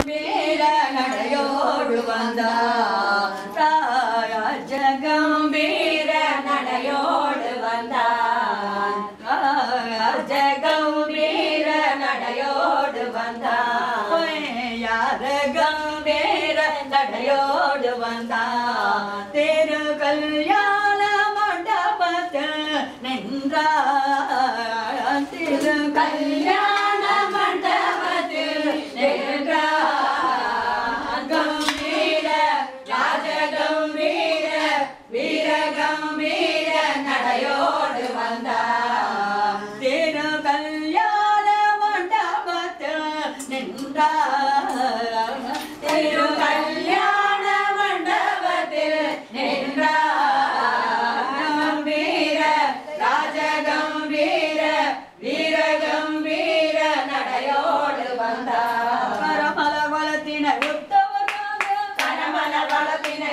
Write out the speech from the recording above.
வீர நடையோடு வந்தார் ராஜகம்பீர நடையோடு வந்தார் ராஜகம்பீர நடையோடு வந்தார் யார கம்பீர நடையோடு வந்தார் திரு கல்யாண மண்டபத்தில் நின்றார் திரு கல்யாண மண்டபத்தில் நின்றார் கம்பீர ராஜகம்பீர வீரகம்பீர நடையோடு வந்தார் திரு கல்யாண மண்டபத்தில் நின்றார் திரு கல்யாண மண்டபத்தில் நின்றார் கம்பீர ராஜகம்பீர வீரகம்பீர நடையோடு வந்தார் கரமல வளத்தினை உத்தவர் கரமல வளத்தினை